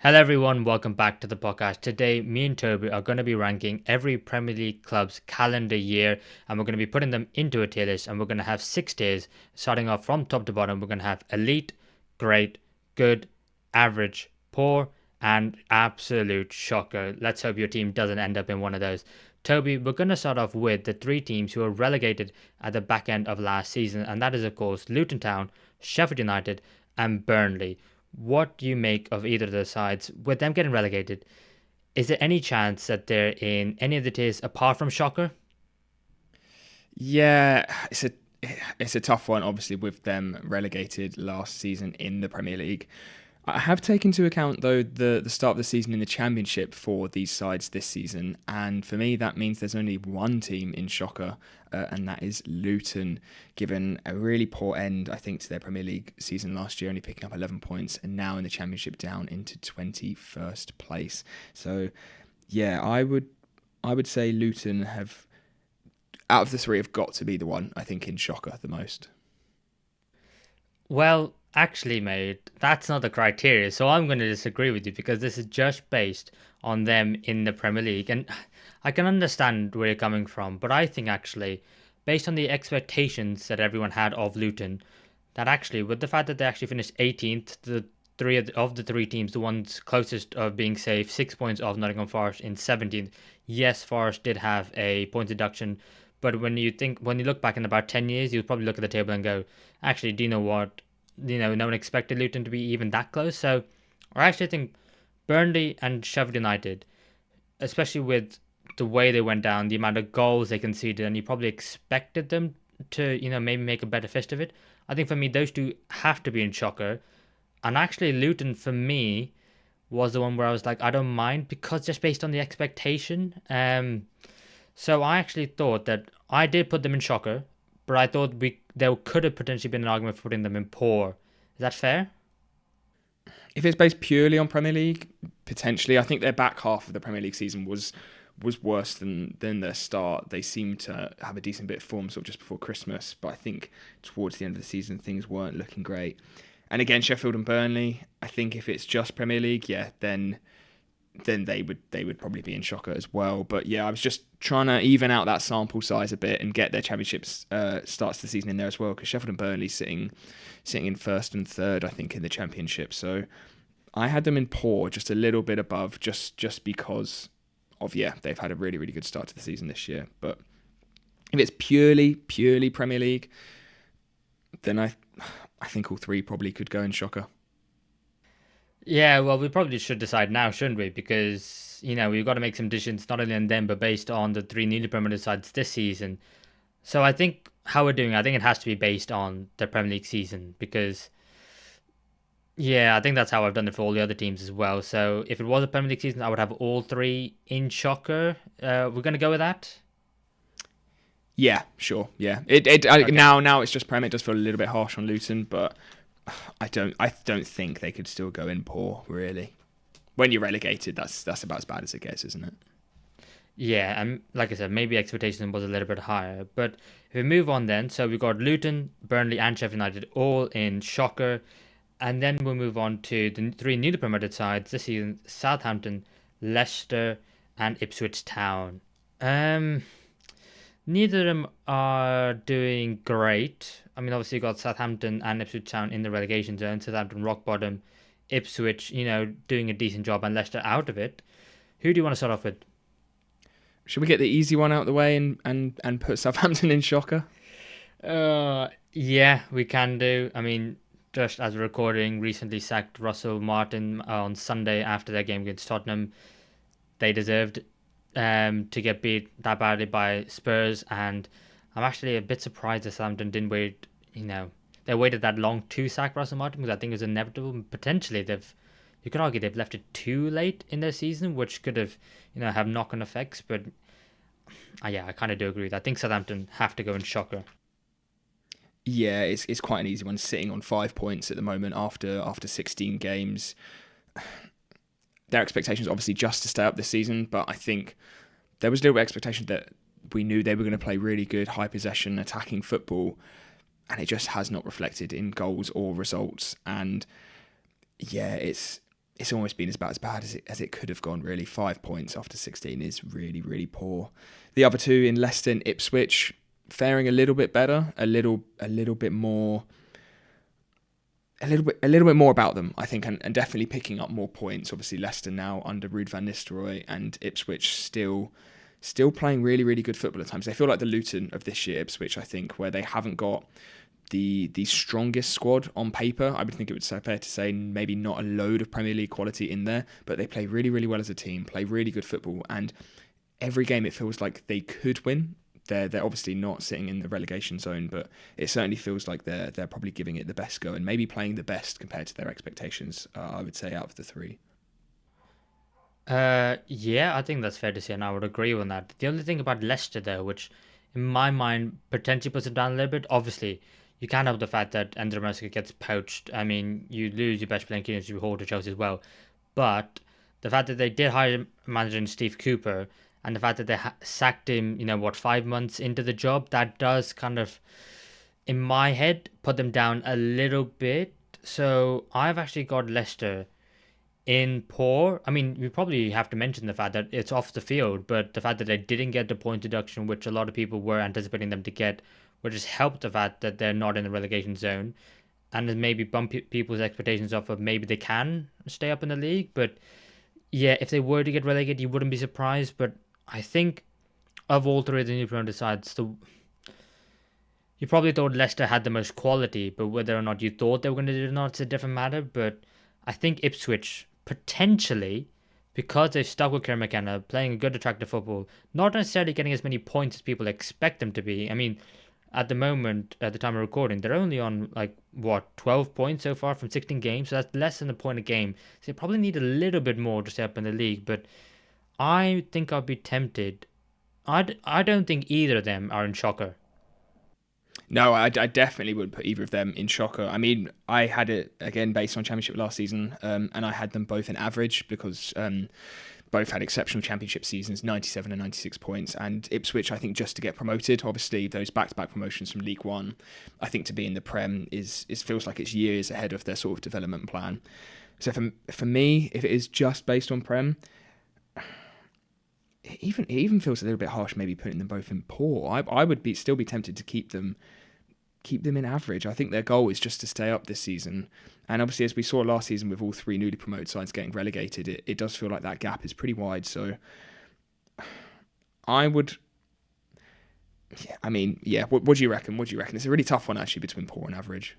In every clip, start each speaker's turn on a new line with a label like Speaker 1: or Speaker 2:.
Speaker 1: Hello everyone, welcome back to the podcast. Today, me and Toby are going to be ranking every Premier League club's calendar year, and we're going to be putting them into a tier list, and we're going to have 6 tiers, starting off from top to bottom. We're going to have elite, great, good, average, poor, and absolute shocker. Let's hope your team doesn't end up in one of those. Toby, we're going to start off with the three teams who were relegated at the back end of last season, and that is, of course, Luton Town, Sheffield United, and Burnley. What do you make of either of those sides? With them getting relegated, is there any chance that they're in any of the tiers apart from Shocker?
Speaker 2: Yeah, it's a tough one. Obviously, with them relegated last season in the Premier League, I have taken into account though the start of the season in the Championship for these sides this season, and for me that means there's only one team in shocker, and that is Luton. Given a really poor end, I think, to their Premier League season last year, only picking up 11 points, and now in the Championship down into 21st place. So, yeah, I would say Luton have out of the three have got to be the one I think in shocker the most.
Speaker 1: Well, actually, mate, that's not the criteria. So I'm going to disagree with you because this is just based on them in the Premier League. And I can understand where you're coming from, but I think actually, based on the expectations that everyone had of Luton, that actually, with the fact that they actually finished 18th, the three of the three teams, the ones closest of being safe, 6 points off Nottingham Forest in 17th. Yes, Forest did have a point deduction, but when you look back in about 10 years, you'll probably look at the table and go, actually, do you know what? No one expected Luton to be even that close. So I actually think Burnley and Sheffield United, especially with the way they went down, the amount of goals they conceded, and you probably expected them to, maybe make a better fist of it. I think for me, those two have to be in shocker. And actually, Luton for me was the one where I was like, I don't mind because just based on the expectation. So I actually thought that I did put them in shocker, but I thought there could have potentially been an argument for putting them in poor. Is that fair?
Speaker 2: If it's based purely on Premier League, potentially, I think their back half of the Premier League season was worse than their start. They seemed to have a decent bit of form sort of just before Christmas, but I think towards the end of the season things weren't looking great. And again, Sheffield and Burnley, I think if it's just Premier League, yeah, then they would probably be in shocker as well. But yeah, I was just trying to even out that sample size a bit and get their championships starts the season in there as well, because Sheffield and Burnley sitting in first and third, I think, in the championship. So I had them in poor, just a little bit above, just because of they've had a really really good start to the season this year. But if it's purely Premier League, then I think all three probably could go in shocker.
Speaker 1: Yeah, well, we probably should decide now, shouldn't we? Because, we've got to make some decisions not only on them, but based on the three newly promoted sides this season. So I think how we're doing, I think it has to be based on the Premier League season because, yeah, I think that's how I've done it for all the other teams as well. So if it was a Premier League season, I would have all three in shocker. We're going to go with that?
Speaker 2: Yeah, sure. Yeah,
Speaker 1: Okay.
Speaker 2: now it's just Prem. It does feel a little bit harsh on Luton, but I don't think they could still go in poor really. When you're relegated, that's about as bad as it gets, isn't it?
Speaker 1: Yeah, and like I said, maybe expectation was a little bit higher. But if we move on then, so we've got Luton, Burnley, and Sheffield United all in shocker. And then we'll move on to the three newly promoted sides this season: Southampton, Leicester, and Ipswich Town. Um, Neither of them are doing great. I mean, obviously you got Southampton and Ipswich Town in the relegation zone. Southampton rock bottom, Ipswich, doing a decent job, and Leicester out of it. Who do you want to start off with?
Speaker 2: Should we get the easy one out of the way and put Southampton in shocker?
Speaker 1: Yeah, we can do. I mean, just as we're recording, recently sacked Russell Martin on Sunday after their game against Tottenham. They deserved to get beat that badly by Spurs, and I'm actually a bit surprised that Southampton didn't wait. They waited that long to sack Russell Martin because I think it was inevitable. Potentially, you could argue they've left it too late in their season, which could have have knock-on effects. But yeah, I kind of do agree with that. I think Southampton have to go in shocker.
Speaker 2: Yeah, it's quite an easy one. Sitting on 5 points at the moment after 16 games. Their expectations obviously just to stay up this season, but I think there was a little bit of expectation that we knew they were going to play really good high possession attacking football, and it just has not reflected in goals or results. And yeah, it's almost been about as bad as it could have gone, really. 5 points after 16 is really, really poor. The other two in Leicester and Ipswich, faring a little bit better, a little bit more, a little bit more about them, I think, and definitely picking up more points. Obviously, Leicester now under Ruud van Nistelrooy, and Ipswich still playing really, really good football at times. They feel like the Luton of this year, Ipswich, I think, where they haven't got the strongest squad on paper. I would think it would be fair to say maybe not a load of Premier League quality in there, but they play really, really well as a team, play really good football, and every game it feels like they could win. They're obviously not sitting in the relegation zone, but it certainly feels like they're probably giving it the best go and maybe playing the best compared to their expectations, I would say, out of the three.
Speaker 1: Yeah, I think that's fair to say, and I would agree on that. The only thing about Leicester, though, which in my mind potentially puts it down a little bit, obviously, you can't help the fact that Enzo Maresca gets poached. I mean, you lose your best playing keepers you hold to Chelsea as well, but the fact that they did hire manager in Steve Cooper and the fact that they sacked him, 5 months into the job, that does kind of, in my head, put them down a little bit. So I've actually got Leicester in poor. I mean, we probably have to mention the fact that it's off the field, but the fact that they didn't get the point deduction, which a lot of people were anticipating them to get, which has helped the fact that they're not in the relegation zone, and has maybe bumped people's expectations off of maybe they can stay up in the league. But yeah, if they were to get relegated, you wouldn't be surprised. But I think of all three of the new promoted sides, you probably thought Leicester had the most quality, but whether or not you thought they were going to do it or not, it's a different matter. But I think Ipswich potentially, because they've stuck with Kieran McKenna, playing a good, attractive football, not necessarily getting as many points as people expect them to be. I mean, at the moment, at the time of recording, they're only on 12 points so far from 16 games, so that's less than a point a game. So they probably need a little bit more to stay up in the league, but I think I'd be tempted. I don't think either of them are in shocker.
Speaker 2: No, I definitely wouldn't put either of them in shocker. I mean, I had it, again, based on Championship last season, and I had them both in average because both had exceptional Championship seasons, 97 and 96 points. And Ipswich, I think, just to get promoted, obviously, those back-to-back promotions from League One, I think to be in the Prem feels like it's years ahead of their sort of development plan. So for me, if it is just based on Prem, it even feels a little bit harsh maybe putting them both in poor. I would still be tempted to keep them in average. I think their goal is just to stay up this season. And obviously, as we saw last season with all three newly promoted sides getting relegated, it does feel like that gap is pretty wide. So I would... Yeah, I mean, yeah, what do you reckon? What do you reckon? It's a really tough one, actually, between poor and average.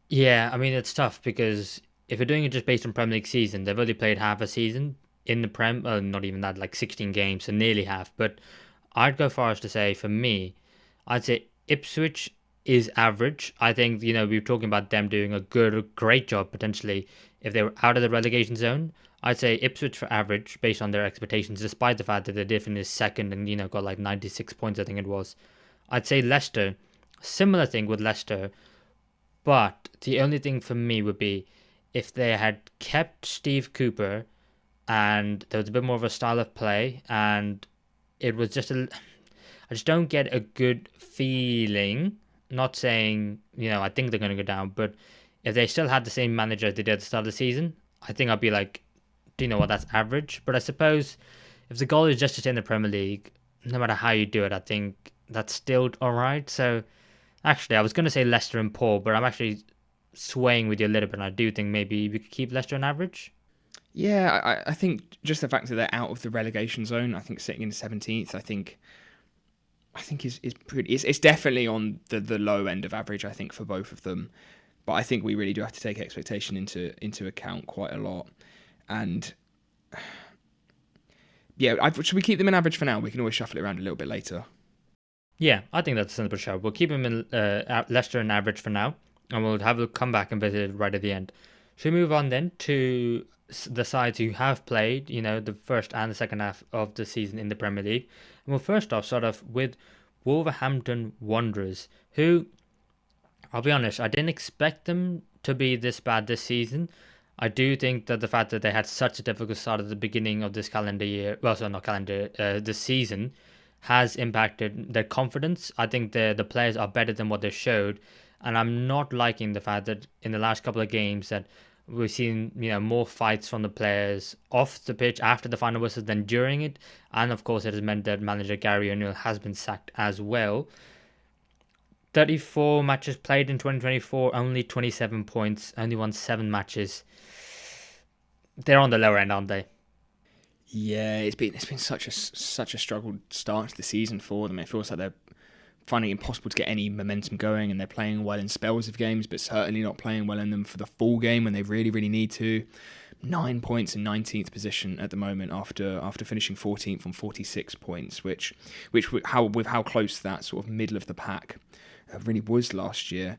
Speaker 1: Yeah, I mean, it's tough because if you're doing it just based on Premier League season, they've only played half a season in the Prem, not even that, like 16 games, so nearly half. But I'd go far as to say, for me, I'd say Ipswich is average. I think, we were talking about them doing a great job potentially if they were out of the relegation zone. I'd say Ipswich for average based on their expectations, despite the fact that they did finish second and, got like 96 points, I think it was. I'd say Leicester, similar thing with Leicester, but the only thing for me would be if they had kept Steve Cooper and there was a bit more of a style of play and it was just I just don't get a good feeling. Not saying, I think they're going to go down, but if they still had the same manager as they did at the start of the season, I think I'd be like, do you know what, that's average. But I suppose if the goal is just to stay in the Premier League, no matter how you do it, I think that's still alright. So actually, I was going to say Leicester and poor, but I'm actually swaying with you a little bit, and I do think maybe we could keep Leicester on average.
Speaker 2: Yeah, I think just the fact that they're out of the relegation zone, I think sitting in 17th, I think is pretty. It's definitely on the low end of average, I think, for both of them. But I think we really do have to take expectation into account quite a lot. And yeah, should we keep them in average for now? We can always shuffle it around a little bit later.
Speaker 1: Yeah, I think that's a sensible shout. We'll keep them in Leicester in average for now, and we'll have a come back and visit it right at the end. Should we move on then to the sides who have played, the first and the second half of the season in the Premier League? And we'll first off start off with Wolverhampton Wanderers, who, I'll be honest, I didn't expect them to be this bad this season. I do think that the fact that they had such a difficult start at the beginning of this calendar year, well, so not calendar, this season, has impacted their confidence. I think the players are better than what they showed, and I'm not liking the fact that in the last couple of games that We've seen more fights from the players off the pitch after the final whistle than during it, and of course it has meant that manager Gary O'Neill has been sacked as well. 34 matches played in 2024, only 27 points, only won 7 matches. They're on the lower end, aren't they?
Speaker 2: Yeah, it's been such a struggled start to the season for them. It feels like they're finding it impossible to get any momentum going, and they're playing well in spells of games, but certainly not playing well in them for the full game when they really, really need to. 9 points in 19th position at the moment after finishing 14th on 46 points, which with how close that sort of middle of the pack really was last year.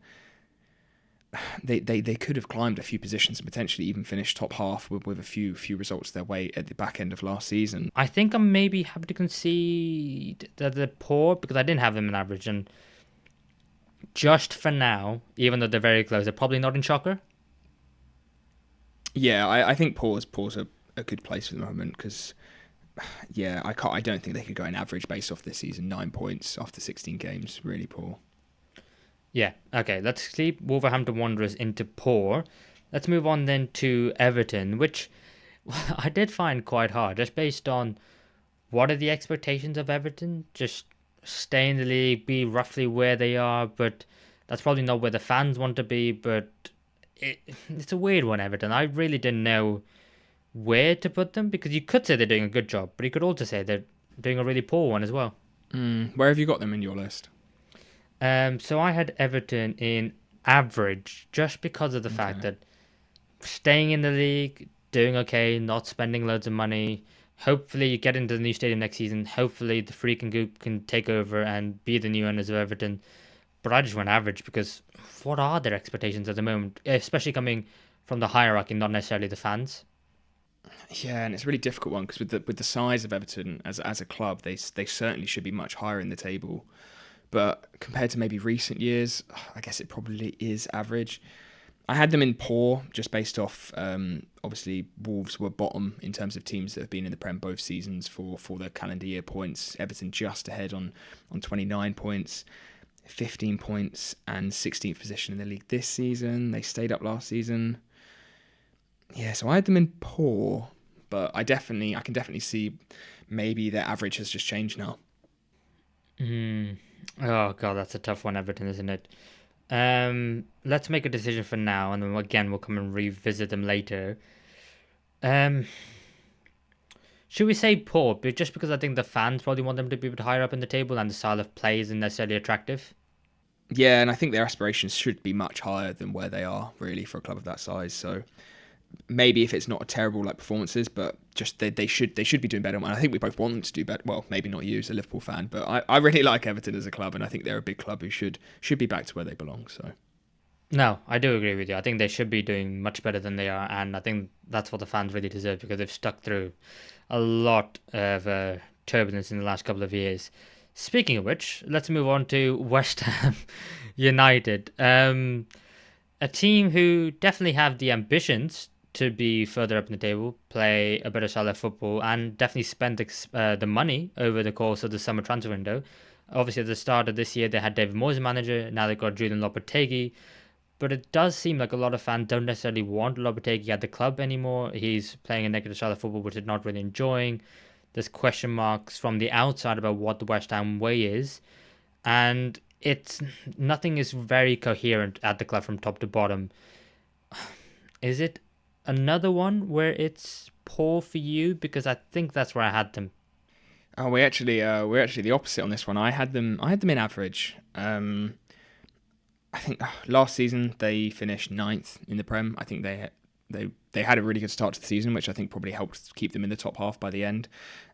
Speaker 2: They could have climbed a few positions and potentially even finished top half with a few results their way at the back end of last season.
Speaker 1: I think I'm maybe happy to concede that they're poor because I didn't have them in average, and just for now, even though they're very close, they're probably not in shocker.
Speaker 2: Yeah, I think Paul's a good place for the moment because yeah, I don't think they could go in average based off this season. 9 points after 16 games, really poor.
Speaker 1: Yeah, okay, let's keep Wolverhampton Wanderers into poor. Let's move on then to Everton, which I did find quite hard, just based on what are the expectations of Everton? Just stay in the league, be roughly where they are, but that's probably not where the fans want to be. But it's a weird one, Everton. I really didn't know where to put them because you could say they're doing a good job, but you could also say they're doing a really poor one as well.
Speaker 2: Where have you got them in your list?
Speaker 1: So I had Everton in average just because of the fact
Speaker 2: Okay.
Speaker 1: that staying in the league, doing okay, not spending loads of money. Hopefully, you get into the new stadium next season. Hopefully, the freaking group can take over and be the new owners of Everton. But I just went average because what are their expectations at the moment, especially coming from the hierarchy, not necessarily the fans?
Speaker 2: Yeah, and it's a really difficult one because with the size of Everton as a club, they certainly should be much higher in the table. But compared to maybe recent years, I guess it probably is average. I had them in poor just based off. Obviously, Wolves were bottom in terms of teams that have been in the Prem both seasons for their calendar year points. Everton just ahead on 29 points, 15 points, and 16th position in the league this season. They stayed up last season. Yeah, so I had them in poor, but I can definitely see maybe their average has just changed now.
Speaker 1: Hmm. Oh god, that's a tough one, Everton, isn't it? Let's make a decision for now, and then again we'll come and revisit them later. Um, should we say poor? But just because I think the fans probably want them to be a bit higher up in the table, and the style of play isn't necessarily attractive.
Speaker 2: Yeah, and I think their aspirations should be much higher than where they are really for a club of that size. So maybe if it's not a terrible like performances, but just they should be doing better. And I think we both want them to do better. Well, maybe not you as a Liverpool fan, but I really like Everton as a club, and I think they're a big club who should be back to where they belong. So
Speaker 1: No, I do agree with you. I think they should be doing much better than they are, and I think that's what the fans really deserve because they've stuck through a lot of turbulence in the last couple of years. Speaking of which, let's move on to West Ham United. A team who definitely have the ambitions to be further up in the table, play a better style of football, and definitely spend the money over the course of the summer transfer window. Obviously, at the start of this year, they had David Moyes as manager. Now they've got Julian Lopetegui. But it does seem like a lot of fans don't necessarily want Lopetegui at the club anymore. He's playing a negative style of football, which they're not really enjoying. There's question marks from the outside about what the West Ham way is. And it's nothing is very coherent at the club from top to bottom. Is it another one where it's poor for you? Because I think that's where I had them.
Speaker 2: oh, we're actually the opposite on this one. I had them in average. I think last season they finished ninth in the Prem. I think they had a really good start to the season, which I think probably helped keep them in the top half by the end.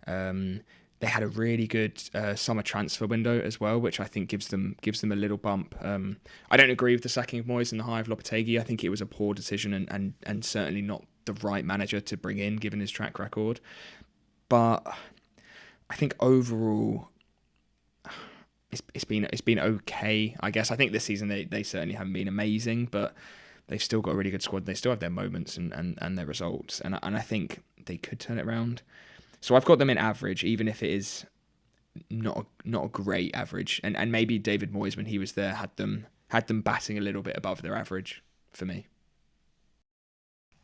Speaker 2: Um, they had a really good summer transfer window as well, which I think gives them a little bump. I don't agree with the sacking of Moyes and the hire of Lopetegui. I think it was a poor decision and certainly not the right manager to bring in given his track record. But I think overall it's been okay. I guess I think this season they certainly haven't been amazing, but they've still got a really good squad. They still have their moments and their results, and I think they could turn it around. So I've got them in average, even if it is not a great average. And maybe David Moyes when he was there had them batting a little bit above their average for me.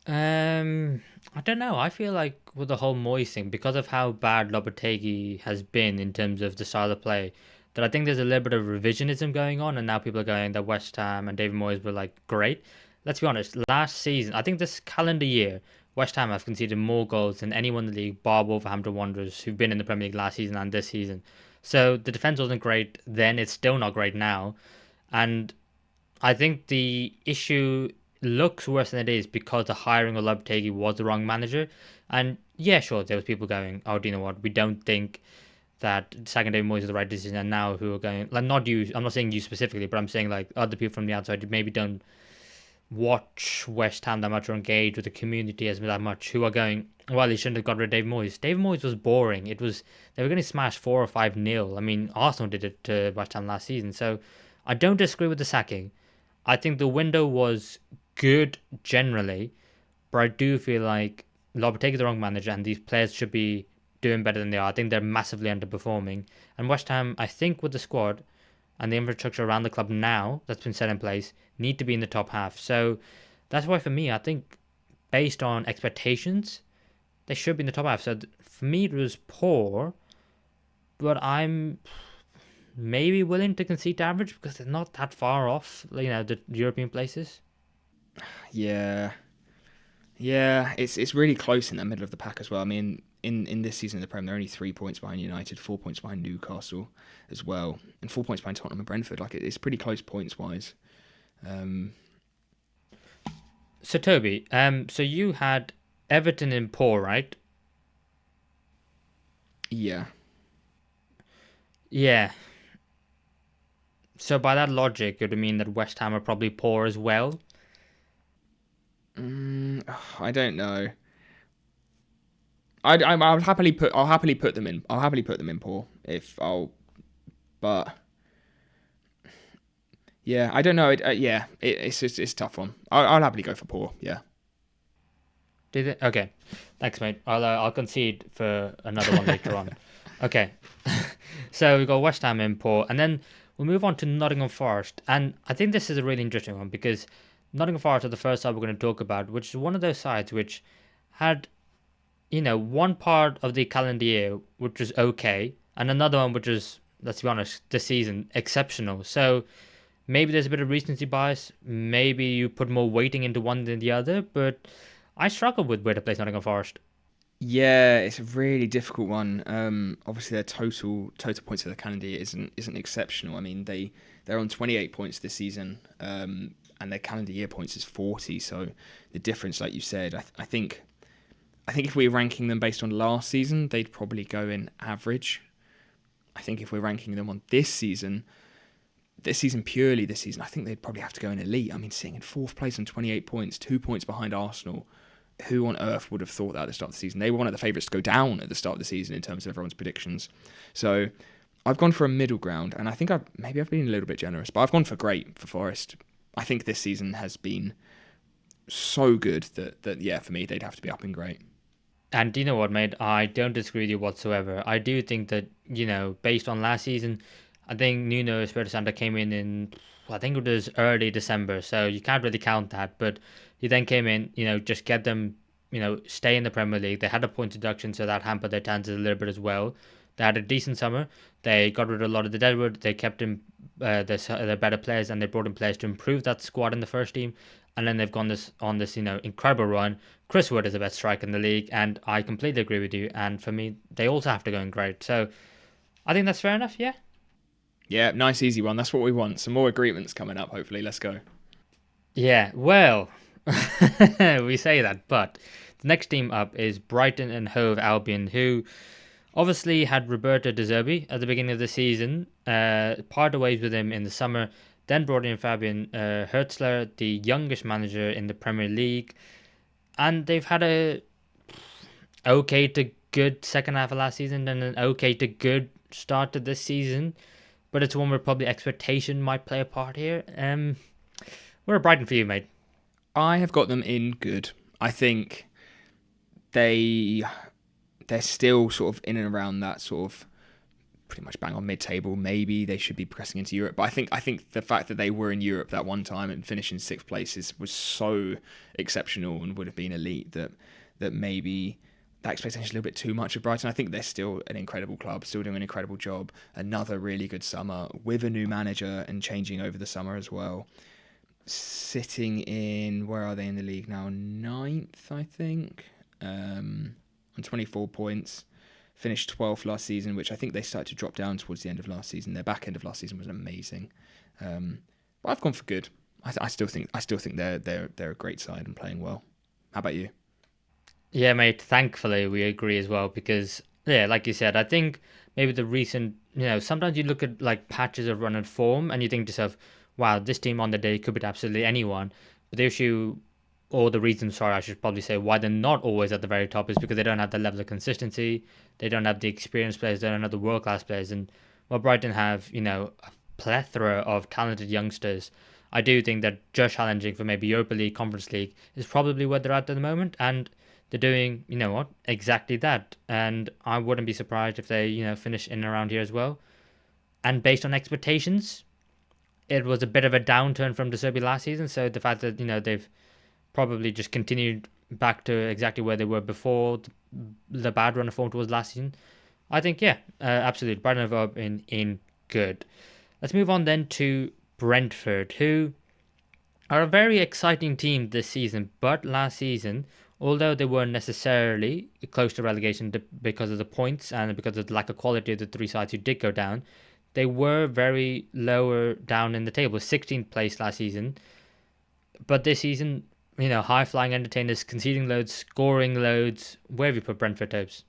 Speaker 1: I don't know. I feel like with the whole Moyes thing, because of how bad Lopetegui has been in terms of the style of play, that I think there's a little bit of revisionism going on, and now people are going that West Ham and David Moyes were like great. Let's be honest. Last season, I think this calendar year, West Ham have conceded more goals than anyone in the league, bar Wolverhampton Wanderers, who've been in the Premier League last season and this season. So the defense wasn't great then. It's still not great now, and I think the issue looks worse than it is because the hiring of Lopetegui was the wrong manager. And yeah, sure, there was people going, "Oh, do you know what? We don't think that second David Moyes is the right decision." And now who are going, like, not you. I'm not saying you specifically, but I'm saying like other people from the outside who maybe don't watch West Ham that much or engage with the community as that much, who are going, "Well, he shouldn't have got rid of David Moyes." David Moyes was boring. It was they were going to smash 4 or 5 nil. I mean, Arsenal did it to West Ham last season, so I don't disagree with the sacking. I think the window was good generally, but I do feel like Lopetegui is the wrong manager, and these players should be doing better than they are. I think they're massively underperforming. And West Ham, I think, with the squad and the infrastructure around the club now that's been set in place, need to be in the top half. So that's why, for me, I think based on expectations, they should be in the top half. So for me, it was poor, but I'm maybe willing to concede to average because they're not that far off, the European places.
Speaker 2: Yeah, yeah, it's really close in the middle of the pack as well. I mean, in this season in the Prem, they're only 3 points behind United, 4 points behind Newcastle as well, and 4 points behind Tottenham and Brentford. Like it's pretty close points wise. Um,
Speaker 1: So Toby, so you had Everton in poor, right?
Speaker 2: yeah,
Speaker 1: Yeah. So by that logic, it would mean that West Ham are probably poor as well.
Speaker 2: I don't know. I'll happily put them in. I'll happily put them in poor if I'll. But yeah, I don't know. It's a tough one. I'll happily go for poor. Yeah.
Speaker 1: Did it? Okay. Thanks, mate. I'll concede for another one later on. Okay. So we got West Ham in poor, and then we'll move on to Nottingham Forest, and I think this is a really interesting one because Nottingham Forest are the first side we're going to talk about, which is one of those sides which had one part of the calendar year which was okay, and another one which was, let's be honest, this season exceptional. So maybe there's a bit of recency bias. Maybe you put more weighting into one than the other, but I struggle with where to place Nottingham Forest.
Speaker 2: Yeah, it's a really difficult one. Obviously their total points for the calendar year isn't exceptional. I mean they're on 28 points this season, and their calendar year points is 40. So the difference, like you said, I think if we're ranking them based on last season, they'd probably go in average. I think if we're ranking them on purely this season, I think they'd probably have to go in elite. I mean, sitting in fourth place on 28 points, 2 points behind Arsenal. Who on earth would have thought that at the start of the season? They were one of the favourites to go down at the start of the season in terms of everyone's predictions. So I've gone for a middle ground, and I think I've been a little bit generous, but I've gone for great for Forest. I think this season has been so good that yeah, for me, they'd have to be up in great.
Speaker 1: And do you know what, mate? I don't disagree with you whatsoever. I do think that, based on last season, I think Nuno Espirito Santo came in, I think it was early December, so you can't really count that. But he then came in, just get them, stay in the Premier League. They had a point deduction, so that hampered their chances a little bit as well. They had a decent summer. They got rid of a lot of the deadwood. They kept in their better players, and they brought in players to improve that squad in the first team. And then they've gone this incredible run. Chris Wood is the best striker in the league, and I completely agree with you. And for me, they also have to go in great. So I think that's fair enough. Yeah.
Speaker 2: Yeah, nice easy one. That's what we want. Some more agreements coming up. Hopefully, let's go.
Speaker 1: Yeah. Well, we say that, but the next team up is Brighton and Hove Albion, who obviously had Roberto De Zerbi at the beginning of the season, parted ways with him in the summer, then brought in Fabian Hertzler, the youngest manager in the Premier League, and they've had a okay to good second half of last season, and an okay to good start to this season, but it's one where probably expectation might play a part here. We're a Brighton for you, mate.
Speaker 2: I have got them in good. I think they they're still sort of in and around that sort of pretty much bang on mid-table. Maybe they should be pressing into Europe, but I think the fact that they were in Europe that one time and finishing 6th place was so exceptional and would have been elite that maybe that expectation is a little bit too much of Brighton. I think they're still an incredible club, still doing an incredible job. Another really good summer with a new manager and changing over the summer as well. Sitting in, where are they in the league now? 9th, I think, on 24 points. Finished 12th last season, which I think they started to drop down towards the end of last season. Their back end of last season was amazing. But I've gone for good. I still think they're a great side and playing well. How about you?
Speaker 1: Yeah, mate. Thankfully, we agree as well because, yeah, like you said, I think maybe the recent, sometimes you look at like patches of run and form and you think to yourself, wow, this team on the day could beat absolutely anyone. But the issue, or the reason, sorry, I should probably say, why they're not always at the very top is because they don't have the level of consistency, they don't have the experienced players, they don't have the world class players. And while Brighton have, a plethora of talented youngsters, I do think that just challenging for maybe Europa League, Conference League is probably where they're at the moment. And they're doing, exactly that. And I wouldn't be surprised if they, finish in and around here as well. And based on expectations, it was a bit of a downturn from De Zerbi last season. So the fact that, they've probably just continued back to exactly where they were before the bad run of form towards last season, I think, yeah, absolutely. Brighton have up in good. Let's move on then to Brentford, who are a very exciting team this season, but last season, although they weren't necessarily close to relegation because of the points and because of the lack of quality of the three sides who did go down, they were very lower down in the table, 16th place last season. But this season, high-flying entertainers, conceding loads, scoring loads. Where have you put Brentford, Tobes?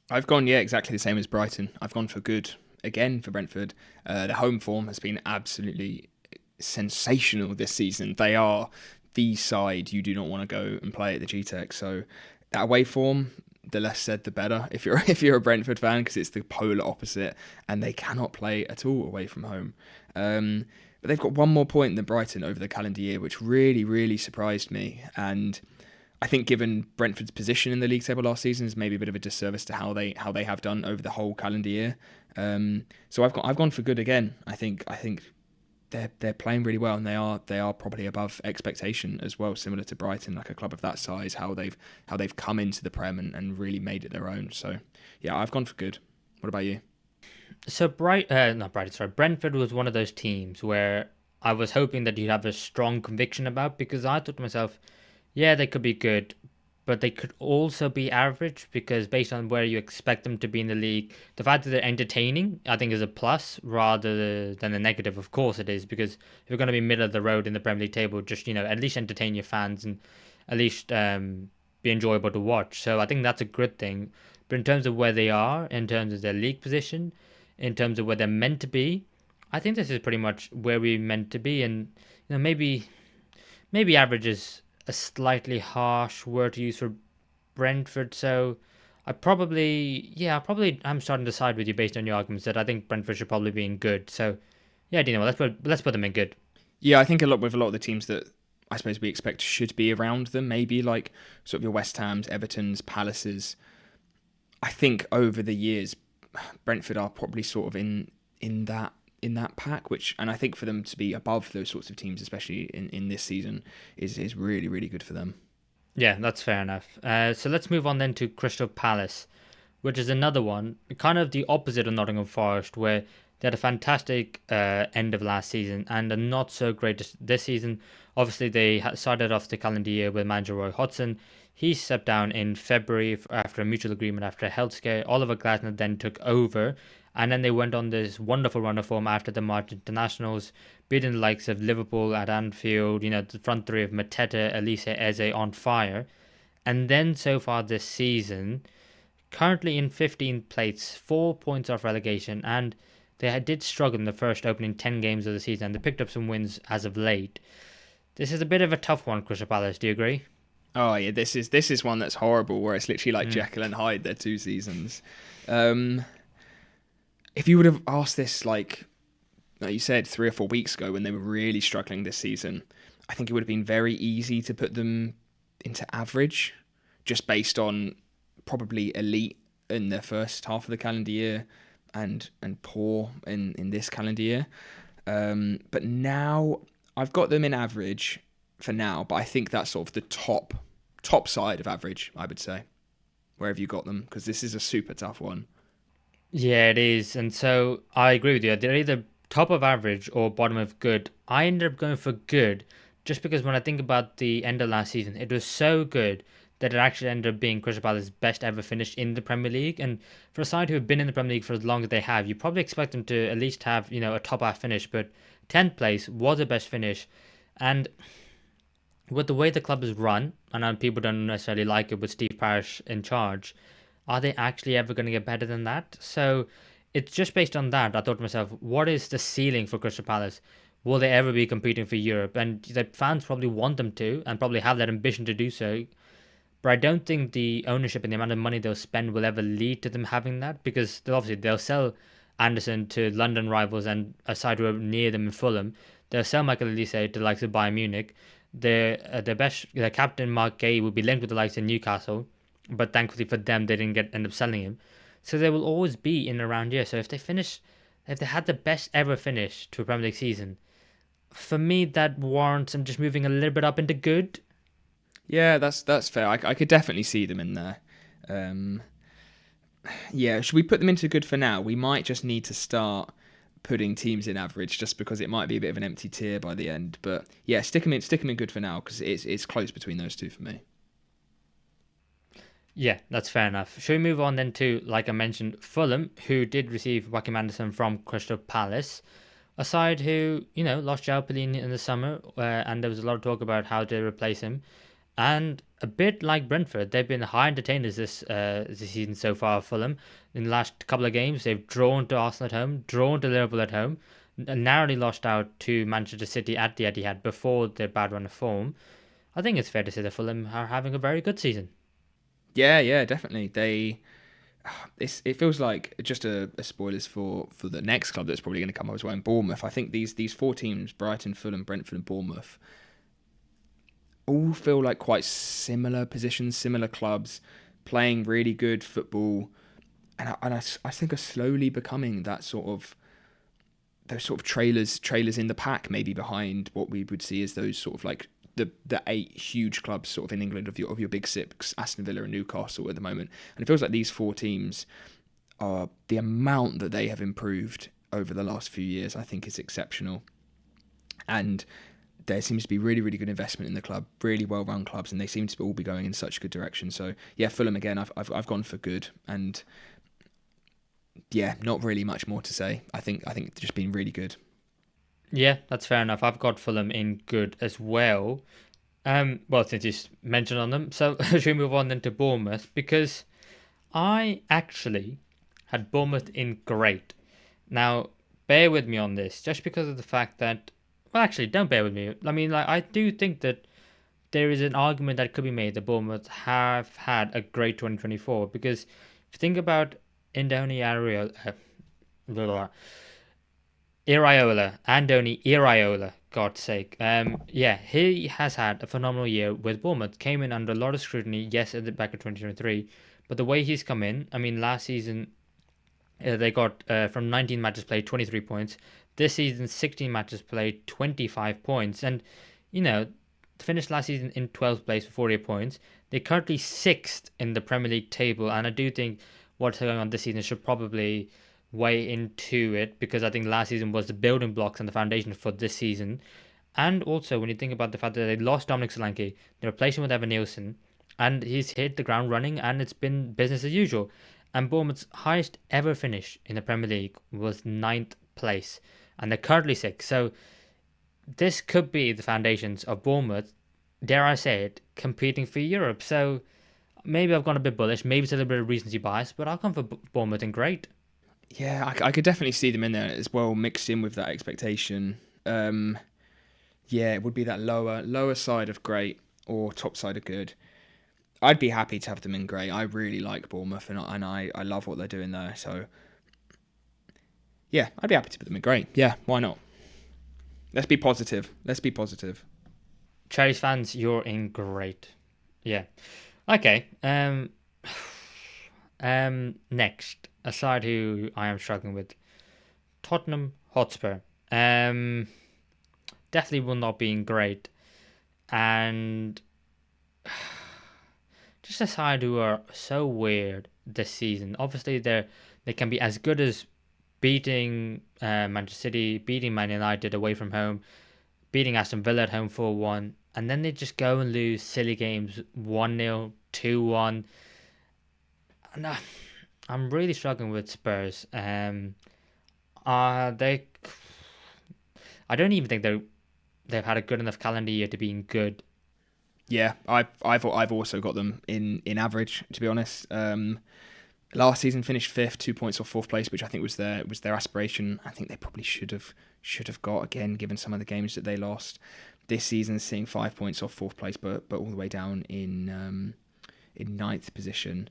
Speaker 2: I've gone, yeah, exactly the same as Brighton. I've gone for good again for Brentford. The home form has been absolutely sensational this season. They are the side you do not want to go and play at the G-Tech. So that away form, the less said the better if you're a Brentford fan, because it's the polar opposite and they cannot play at all away from home. But they've got one more point than Brighton over the calendar year, which really, really surprised me. And I think given Brentford's position in the league table last season is maybe a bit of a disservice to how they have done over the whole calendar year. So I've gone for good again. I think they're playing really well, and they are probably above expectation as well, similar to Brighton, like a club of that size, how they've come into the Prem and really made it their own. So yeah, I've gone for good. What about you?
Speaker 1: So Brentford was one of those teams where I was hoping that you'd have a strong conviction about, because I thought to myself, yeah, they could be good, but they could also be average, because based on where you expect them to be in the league, the fact that they're entertaining, I think, is a plus rather than a negative. Of course it is, because if you're going to be middle of the road in the Premier League table, just, at least entertain your fans and at least be enjoyable to watch. So I think that's a good thing. But in terms of where they are, in terms of their league position, in terms of where they're meant to be, I think this is pretty much where we're meant to be. And maybe average is a slightly harsh word to use for Brentford. So I'm starting to side with you based on your arguments that I think Brentford should probably be in good. So yeah, Dino, let's put them in good.
Speaker 2: Yeah, I think a lot of the teams that I suppose we expect should be around them, maybe like sort of your West Hams, Evertons, Palaces. I think over the years, Brentford are probably sort of in that pack, and I think for them to be above those sorts of teams, especially in this season, is really, really good for them.
Speaker 1: Yeah, that's fair enough. So let's move on then to Crystal Palace, which is another one, kind of the opposite of Nottingham Forest, where they had a fantastic end of last season and a not so great this season. Obviously, they started off the calendar year with manager Roy Hodgson. He stepped down in February after a mutual agreement after a health scare. Oliver Glasner then took over, and then they went on this wonderful run of form after the March internationals, beating the likes of Liverpool at Anfield, the front three of Mateta, Elise, Eze on fire. And then so far this season, currently in 15th place, 4 points off relegation, and they did struggle in the first opening 10 games of the season, and they picked up some wins as of late. This is a bit of a tough one, Crystal Palace. Do you agree?
Speaker 2: Oh yeah, this is one that's horrible, where it's literally like Jekyll and Hyde, their 2 seasons. If you would have asked this like you said 3 or 4 weeks ago when they were really struggling this season, I think it would have been very easy to put them into average, just based on probably elite in their first half of the calendar year, and poor in this calendar year. But now I've got them in average for now, but I think that's sort of the top side of average, I would say. Where have you got them? Because this is a super tough one.
Speaker 1: Yeah, it is. And so I agree with you. They're either top of average or bottom of good. I ended up going for good just because when I think about the end of last season, it was so good that it actually ended up being Crystal Palace's best ever finish in the Premier League. And for a side who have been in the Premier League for as long as they have, you probably expect them to at least have, a top half finish. But 10th place was the best finish. And with the way the club is run, and I know people don't necessarily like it with Steve Parish in charge, are they actually ever going to get better than that? So it's just based on that. I thought to myself, what is the ceiling for Crystal Palace? Will they ever be competing for Europe? And the fans probably want them to, and probably have that ambition to do so. But I don't think the ownership and the amount of money they'll spend will ever lead to them having that, because they'll sell Anderson to London rivals and a side who are near them in Fulham. They'll sell Michael Elise to the likes of Bayern Munich. Their captain Mark Gay will be linked with the likes of Newcastle, but thankfully for them, they didn't end up selling him. So they will always be in around here. So if they had the best ever finish to a Premier League season, for me that warrants them just moving a little bit up into good.
Speaker 2: Yeah, that's fair. I could definitely see them in there. Yeah, should we put them into good for now? We might just need to start putting teams in average just because it might be a bit of an empty tier by the end. But yeah, stick them in good for now because it's close between those two for me.
Speaker 1: Yeah, that's fair enough. Should we move on then to, like I mentioned, Fulham, who did receive Joachim Anderson from Crystal Palace, a side who, lost João Pellegrini in the summer, and there was a lot of talk about how to replace him. And a bit like Brentford, they've been high entertainers this season so far, Fulham. In the last couple of games, they've drawn to Arsenal at home, drawn to Liverpool at home, and narrowly lost out to Manchester City at the Etihad before their bad run of form. I think it's fair to say that Fulham are having a very good season.
Speaker 2: Yeah, definitely. It feels like just a spoilers for the next club that's probably going to come up as well in Bournemouth. I think these four teams, Brighton, Fulham, Brentford, and Bournemouth, all feel like quite similar positions, similar clubs, playing really good football, and I think are slowly becoming that sort of those sort of trailers in the pack, maybe behind what we would see as those sort of like the eight huge clubs sort of in England of your big six, Aston Villa and Newcastle at the moment. And it feels like these four teams are the amount that they have improved over the last few years, I think is exceptional. And there seems to be really, really good investment in the club, really well-run clubs, and they seem to all be going in such a good direction. So yeah, Fulham again, I've gone for good, and yeah, not really much more to say. I think just been really good.
Speaker 1: Yeah, that's fair enough. I've got Fulham in good as well. Well, since you mentioned on them, so should we move on then to Bournemouth? Because I actually had Bournemouth in great. Now, bear with me on this, just because of the fact that, well, actually, don't bear with me. I mean, like, I do think that there is an argument that could be made that Bournemouth have had a great 2024, because if you think about Indoni Andoni Iraola, God's sake. Yeah, he has had a phenomenal year with Bournemouth. Came in under a lot of scrutiny, yes, at the back of 2023, but the way he's come in, I mean, last season they got from 19 matches played 23 points. This season, 16 matches played 25 points, and finished last season in 12th place with 48 points. They're currently sixth in the Premier League table, and I do think what's going on this season should probably way into it, because I think last season was the building blocks and the foundation for this season. And also, when you think about the fact that they lost Dominic Solanke, they replaced him with Evan Nielsen, and he's hit the ground running, and it's been business as usual. And Bournemouth's highest ever finish in the Premier League was ninth place, and they're currently sixth. So this could be the foundations of Bournemouth, dare I say it, competing for Europe. So maybe I've gone a bit bullish, maybe it's a little bit of recency bias, but I'll come for Bournemouth in great.
Speaker 2: Yeah, I could definitely see them in there as well, mixed in with that expectation. Yeah, it would be that lower side of great or top side of good. I'd be happy to have them in great. I really like Bournemouth, and I love what they're doing there. So yeah, I'd be happy to put them in great. Yeah, why not? Let's be positive.
Speaker 1: Cherries fans, you're in great. Yeah. Okay. Next. a side who I am struggling with. Tottenham Hotspur. Um, Definitely will not being great. And just a side who are so weird this season. Obviously, they can be as good as beating Manchester City, beating Man United away from home, beating Aston Villa at home 4-1, and then they just go and lose silly games 1-0, 2-1. And I'm really struggling with Spurs. They, I don't even think they've had a good enough calendar year to being good.
Speaker 2: Yeah, I've also got them in average, to be honest. Last season finished fifth, 2 points off fourth place, which I think was their aspiration. I think they probably should have got again, given some of the games that they lost. This season, seeing 5 points off fourth place, but all the way down in ninth position.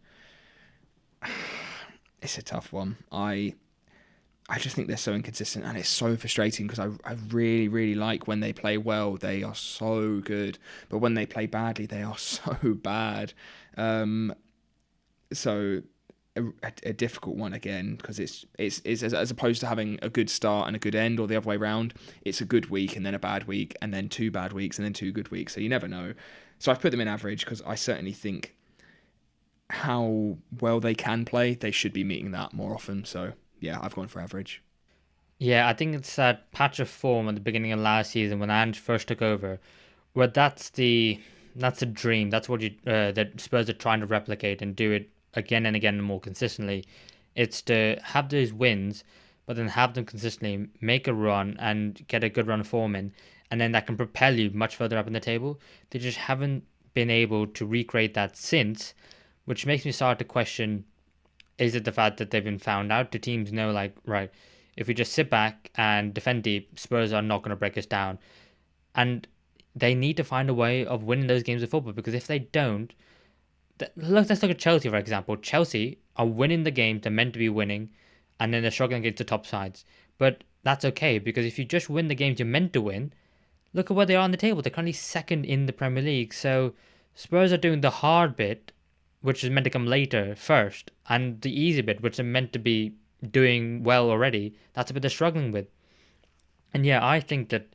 Speaker 2: It's a tough one. I just think they're so inconsistent, and it's so frustrating because I really, really like when they play well. They are so good, but when they play badly, they are so bad. So a difficult one again, because it's as opposed to having a good start and a good end, or the other way around. It's a good week and then a bad week and then 2 bad weeks and then 2 good weeks. So you never know. So I've put them in average because I certainly think how well they can play, they should be meeting that more often. So yeah, I've gone for average.
Speaker 1: Yeah, I think it's that patch of form at the beginning of last season when Ange first took over, where that's a dream. That's what that Spurs are trying to replicate and do it again and again and more consistently. It's to have those wins, but then have them consistently, make a run and get a good run of form in, and then that can propel you much further up in the table. They just haven't been able to recreate that since, which makes me start to question: is it the fact that they've been found out? Do teams know, like, right, if we just sit back and defend deep, Spurs are not going to break us down? And they need to find a way of winning those games of football, because if they don't, let's look at Chelsea, for example. Chelsea are winning the games they're meant to be winning, and then they're struggling against the top sides. But that's okay, because if you just win the games you're meant to win, look at where they are on the table. They're currently second in the Premier League. So Spurs are doing the hard bit, which is meant to come later, first, and the easy bit, which is meant to be doing well already. That's a bit they're struggling with. And yeah, I think that,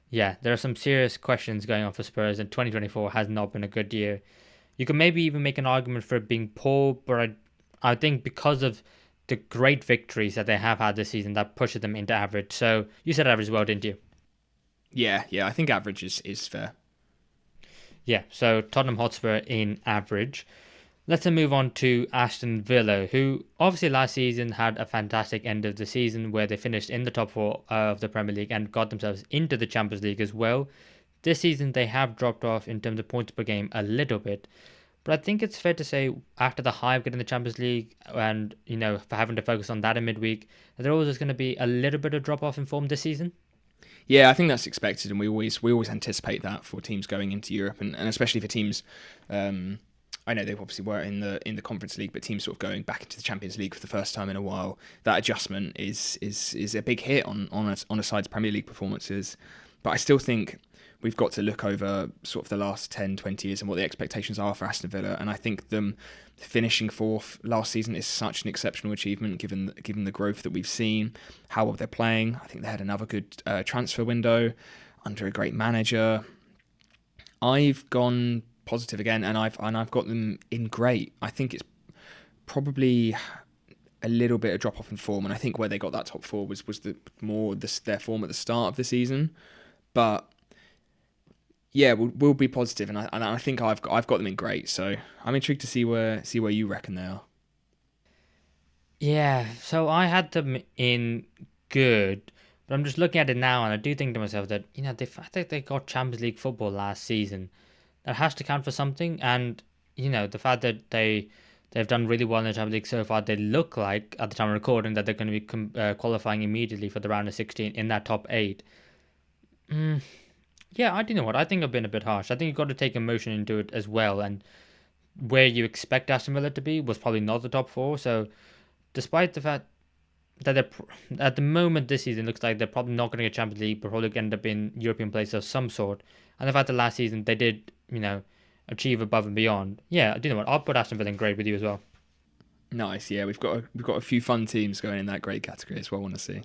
Speaker 1: yeah, there are some serious questions going on for Spurs, and 2024 has not been a good year. You can maybe even make an argument for it being poor, but I think because of the great victories that they have had this season, that pushes them into average. So you said average as well, didn't you?
Speaker 2: Yeah, I think average is fair.
Speaker 1: Yeah, so Tottenham Hotspur in average. Let's then move on to Aston Villa, who obviously last season had a fantastic end of the season where they finished in the top four of the Premier League and got themselves into the Champions League as well. This season they have dropped off in terms of points per game a little bit, but I think it's fair to say after the high of getting the Champions League and, for having to focus on that in midweek, that there always is going to be a little bit of drop off in form this season.
Speaker 2: Yeah, I think that's expected, and we always anticipate that for teams going into Europe, and especially for teams. I know they obviously were in the Conference League, but teams sort of going back into the Champions League for the first time in a while. That adjustment is a big hit on a side's Premier League performances. But I still think we've got to look over sort of the last 10, 20 years and what the expectations are for Aston Villa. And I think them finishing fourth last season is such an exceptional achievement given the growth that we've seen, how well they're playing. I think they had another good transfer window under a great manager. I've gone positive again, and I've got them in great. I think it's probably a little bit of drop off in form, and I think where they got that top four was their form at the start of the season. But yeah, we'll be positive, and I think I've got them in great. So I'm intrigued to see where you reckon they are.
Speaker 1: Yeah, so I had them in good, but I'm just looking at it now, and I do think to myself that I think they got Champions League football last season. That has to count for something, and the fact that they've done really well in the Champions League so far, they look like at the time of recording that they're going to be qualifying immediately for the round of 16 in that top 8. Yeah, I do know what. I think I've been a bit harsh. I think you've got to take emotion into it as well. And where you expect Aston Villa to be was probably not the top 4. So, despite the fact that they're at the moment this season looks like they're probably not going to get Champions League, but probably end up in European place of some sort. And the fact that last season they did, achieve above and beyond. Yeah, I do know what. I'll put Aston Villa in grade with you as well.
Speaker 2: Nice. Yeah, we've got a few fun teams going in that grade category as well. I want to see.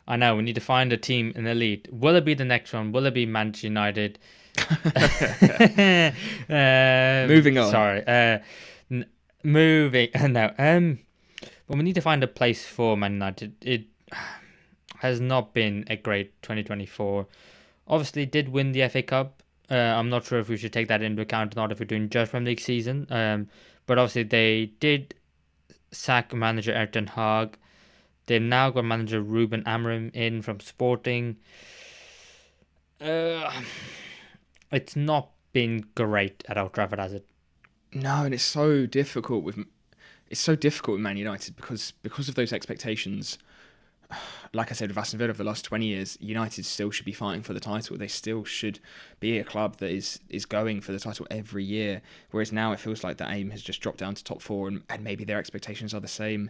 Speaker 1: I know we need to find a team in the elite. Will it be the next one? Will it be Manchester United?
Speaker 2: Moving on.
Speaker 1: Sorry. N- moving. No. But we need to find a place for Man United. It has not been a great 2024. Obviously, did win the FA Cup. I'm not sure if we should take that into account or not if we're doing just Premier League season. But obviously, they did sack manager Ten Hag. They've now got manager Ruben Amorim in from Sporting. Uh, it's not been great at Old Trafford, has it?
Speaker 2: No, and it's so difficult with Man United because of those expectations. Like I said, with Aston Villa for the last 20 years, United still should be fighting for the title. They still should be a club that is going for the title every year. Whereas now it feels like the aim has just dropped down to top four, and maybe their expectations are the same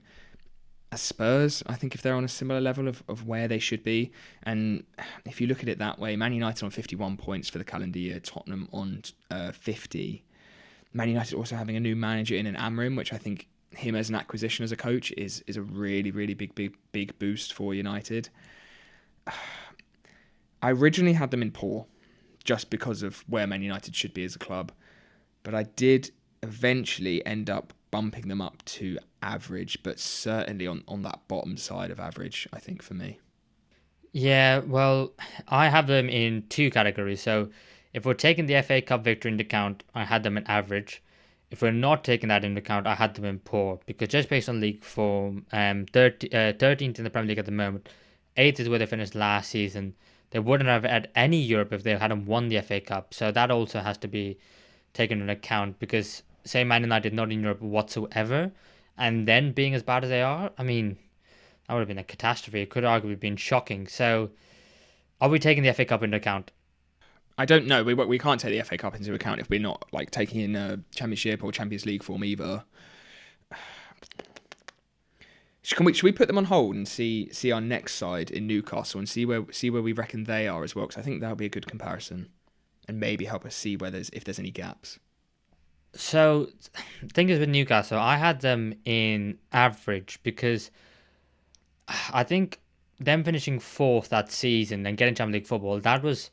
Speaker 2: as Spurs. I think if they're on a similar level of where they should be. And if you look at it that way, Man United on 51 points for the calendar year, Tottenham on 50. Man United also having a new manager in Amorim, which I think him as an acquisition as a coach is a really, really big boost for United. I originally had them in poor just because of where Man United should be as a club, but I did eventually end up bumping them up to average, but certainly on that bottom side of average, I think, for me.
Speaker 1: Yeah, well, I have them in two categories. So if we're taking the FA Cup victory into account, I had them in average. If we're not taking that into account, I had them in poor because just based on league form, 13th in the Premier League at the moment, 8th is where they finished last season. They wouldn't have had any Europe if they hadn't won the FA Cup. So that also has to be taken into account because say Man United not in Europe whatsoever, and then being as bad as they are, I mean, that would have been a catastrophe. It could arguably been shocking. So are we taking the FA Cup into account?
Speaker 2: I don't know. We can't take the FA Cup into account if we're not like taking in Championship or Champions League form either. Should we put them on hold and see our next side in Newcastle and see where we reckon they are as well? Because I think that would be a good comparison and maybe help us see where if there's any gaps.
Speaker 1: So, thing is with Newcastle, I had them in average because I think them finishing fourth that season and getting Champions League football, that was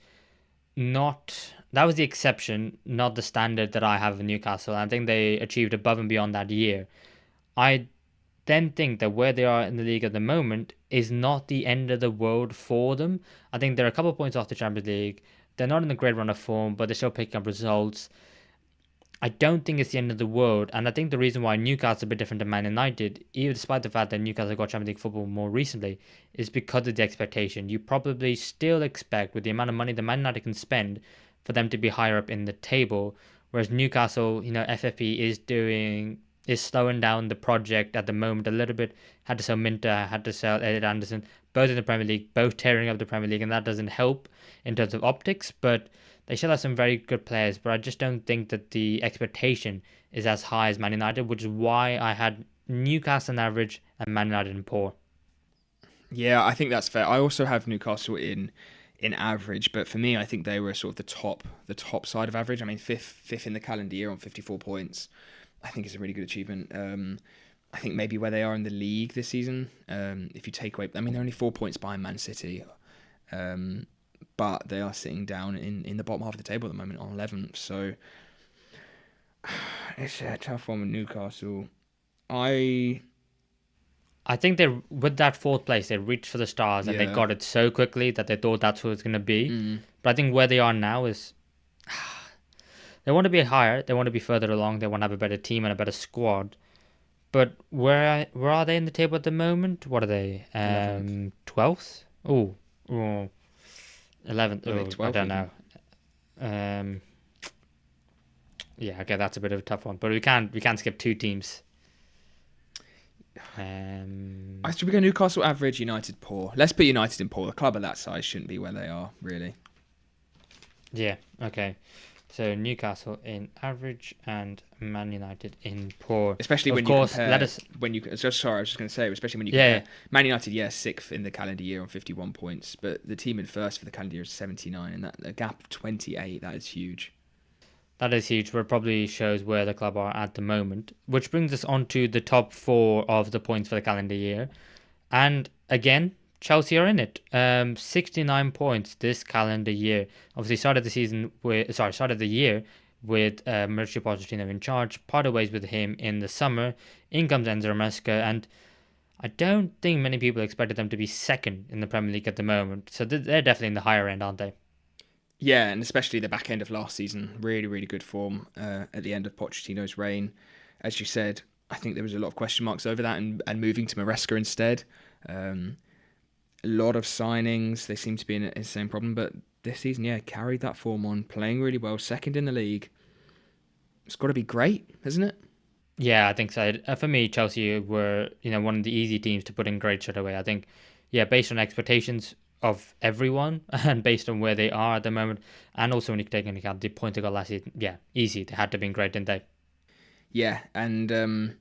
Speaker 1: the exception, not the standard that I have in Newcastle. I think they achieved above and beyond that year. I then think that where they are in the league at the moment is not the end of the world for them. I think they're a couple of points off the Champions League. They're not in a great run of form, but they're still picking up results. I don't think it's the end of the world, and I think the reason why Newcastle is a bit different to Man United, even despite the fact that Newcastle got Champions League football more recently, is because of the expectation. You probably still expect, with the amount of money that Man United can spend, for them to be higher up in the table, whereas Newcastle, FFP is slowing down the project at the moment a little bit. Had to sell Minter, had to sell Elliot Anderson, both in the Premier League, both tearing up the Premier League, and that doesn't help in terms of optics, but they still have some very good players, but I just don't think that the expectation is as high as Man United, which is why I had Newcastle in average and Man United in poor.
Speaker 2: Yeah, I think that's fair. I also have Newcastle in average, but for me, I think they were sort of the top side of average. I mean, fifth in the calendar year on 54 points. I think is a really good achievement. I think maybe where they are in the league this season, if you take away, I mean, they're only 4 points behind Man City, but they are sitting down in the bottom half of the table at the moment on 11th. So it's a tough one with Newcastle.
Speaker 1: I think they, with that fourth place, they reached for the stars and they
Speaker 2: Yeah.
Speaker 1: got it so quickly that they thought that's who it's going to be.
Speaker 2: Mm.
Speaker 1: But I think where they are now is they want to be higher, they want to be further along, they want to have a better team and a better squad. But where are they in the table at the moment? What are they?
Speaker 2: 11th.
Speaker 1: 12th? Oh, 11th.
Speaker 2: Are they
Speaker 1: Oh, I
Speaker 2: 12th
Speaker 1: don't
Speaker 2: even?
Speaker 1: know. Um, yeah, okay, that's a bit of a tough one. But we can't skip two teams.
Speaker 2: Should we go Newcastle average, United poor? Let's put United in poor. A club of that size shouldn't be where they are, really.
Speaker 1: Yeah, okay. So Newcastle in average and Man United in poor.
Speaker 2: Especially
Speaker 1: Of
Speaker 2: when
Speaker 1: course,
Speaker 2: you compare.
Speaker 1: let us.
Speaker 2: Sorry, I was just going to say, especially when you
Speaker 1: Yeah,
Speaker 2: compare Man United, yes, sixth in the calendar year on 51 points, but the team in first for the calendar year is 79, and that a gap of 28, that is huge.
Speaker 1: That is huge, but it probably shows where the club are at the moment. Which brings us on to the top four of the points for the calendar year. And again, Chelsea are in it. 69 points this calendar year. Obviously, started the year with Mauricio Pochettino in charge. Parted ways with him in the summer. In comes Enzo Maresca, and I don't think many people expected them to be second in the Premier League at the moment. So they're definitely in the higher end, aren't they?
Speaker 2: Yeah, and especially the back end of last season, really, really good form at the end of Pochettino's reign. As you said, I think there was a lot of question marks over that, and moving to Maresca instead. Um, a lot of signings, they seem to be in the same problem, but this season, yeah, carried that form on, playing really well, second in the league. It's got to be great, hasn't it?
Speaker 1: Yeah, I think so. For me, Chelsea were one of the easy teams to put in grade straight away. I think, yeah, based on expectations of everyone and based on where they are at the moment, and also when you take into account the point they got last season, yeah, easy. They had to be in great, didn't they?
Speaker 2: Yeah, and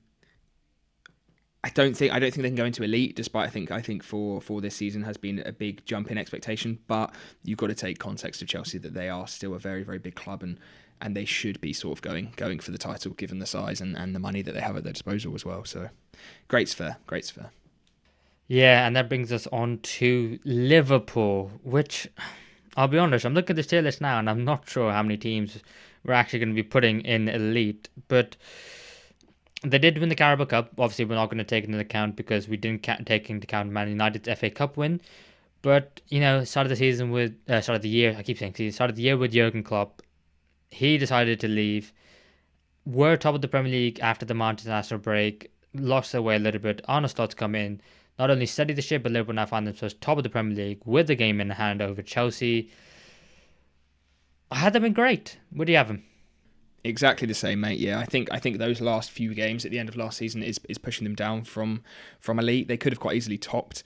Speaker 2: I don't think they can go into elite. Despite I think for this season has been a big jump in expectation, but you've got to take context of Chelsea that they are still a very, very big club, and they should be sort of going for the title given the size and the money that they have at their disposal as well. So great's fair, great's fair.
Speaker 1: Yeah, and that brings us on to Liverpool, which I'll be honest, I'm looking at the tier list now, and I'm not sure how many teams we're actually going to be putting in elite, but they did win the Carabao Cup. Obviously, we're not going to take it into account because we didn't take into account Man United's FA Cup win. But started the season with started the year. I keep saying season. Started the year with Jurgen Klopp. He decided to leave. Were top of the Premier League after the international break. Lost their way a little bit. Arne Slot's come in. Not only steadied the ship, but Liverpool now find themselves top of the Premier League with the game in hand over Chelsea. Had them been great. Where do you have them?
Speaker 2: Exactly the same, mate. Yeah, I think those last few games at the end of last season is pushing them down from elite. They could have quite easily topped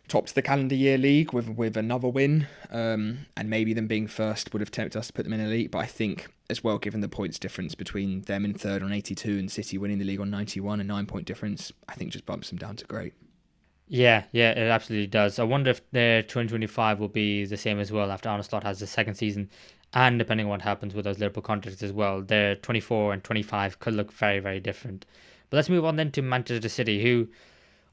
Speaker 2: the calendar year league with another win, and maybe them being first would have tempted us to put them in elite. But I think as well, given the points difference between them in third on 82 and City winning the league on 91, a 9 point difference, I think just bumps them down to great.
Speaker 1: Yeah, it absolutely does. I wonder if their 2025 will be the same as well after Arne Slot has the second season, and depending on what happens with those Liverpool contracts as well, their 24 and 25 could look very, very different. But let's move on then to Manchester City, who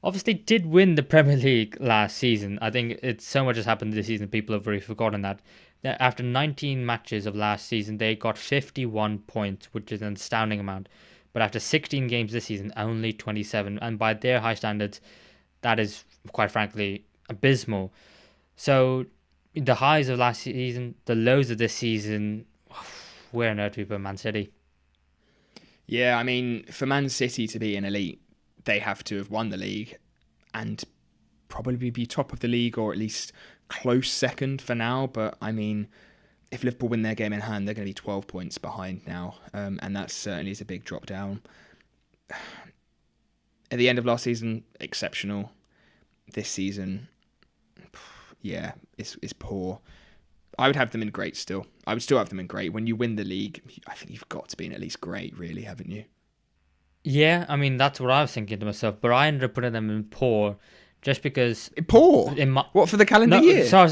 Speaker 1: obviously did win the Premier League last season. I think it's so much has happened this season, people have already forgotten that. After 19 matches of last season, they got 51 points, which is an astounding amount. But after 16 games this season, only 27. And by their high standards, that is quite frankly abysmal. So the highs of last season, the lows of this season, where on earth do we put Man City?
Speaker 2: Yeah, I mean, for Man City to be in elite, they have to have won the league and probably be top of the league or at least close second for now. But I mean, if Liverpool win their game in hand, they're going to be 12 points behind now, and that certainly is a big drop down. At the end of last season, exceptional. This season, yeah, it's poor. I would have them in great still. I would still have them in great. When you win the league, I think you've got to be in at least great, really, haven't you?
Speaker 1: Yeah, I mean that's what I was thinking to myself, but I ended up putting them in poor, just because
Speaker 2: Poor?
Speaker 1: in my
Speaker 2: What, for the calendar
Speaker 1: no,
Speaker 2: year?
Speaker 1: sorry,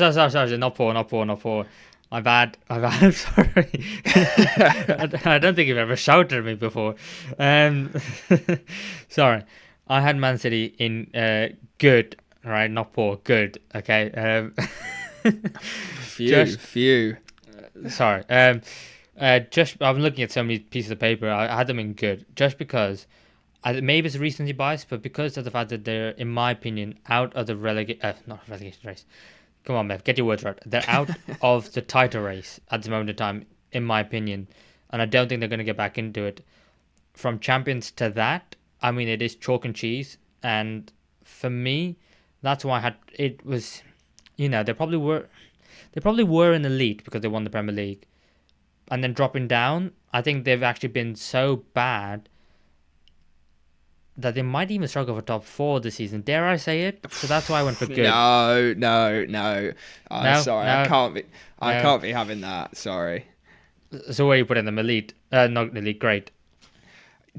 Speaker 1: not poor, not poor. My bad. I'm sorry. I don't think you've ever shouted at me before. Um, sorry. I had Man City in good, right? Not poor, good. Okay. Just
Speaker 2: Few.
Speaker 1: sorry. Just I'm looking at so many pieces of paper. I had them in good, just because. Maybe it's recency bias, but because of the fact that they're, in my opinion, out of the not relegation race. Come on, Mev, get your words right. They're out of the title race at this moment in time, in my opinion, and I don't think they're going to get back into it. From champions to that, I mean, it is chalk and cheese, and for me, that's why I had it was, they probably were in the league because they won the Premier League, and then dropping down. I think they've actually been so bad that they might even struggle for top four this season. Dare I say it? So that's why I went for good.
Speaker 2: No.
Speaker 1: No,
Speaker 2: Sorry, I
Speaker 1: no,
Speaker 2: can't be. I
Speaker 1: no.
Speaker 2: can't be having that. Sorry.
Speaker 1: So where you put in them? Elite? Not elite. Great.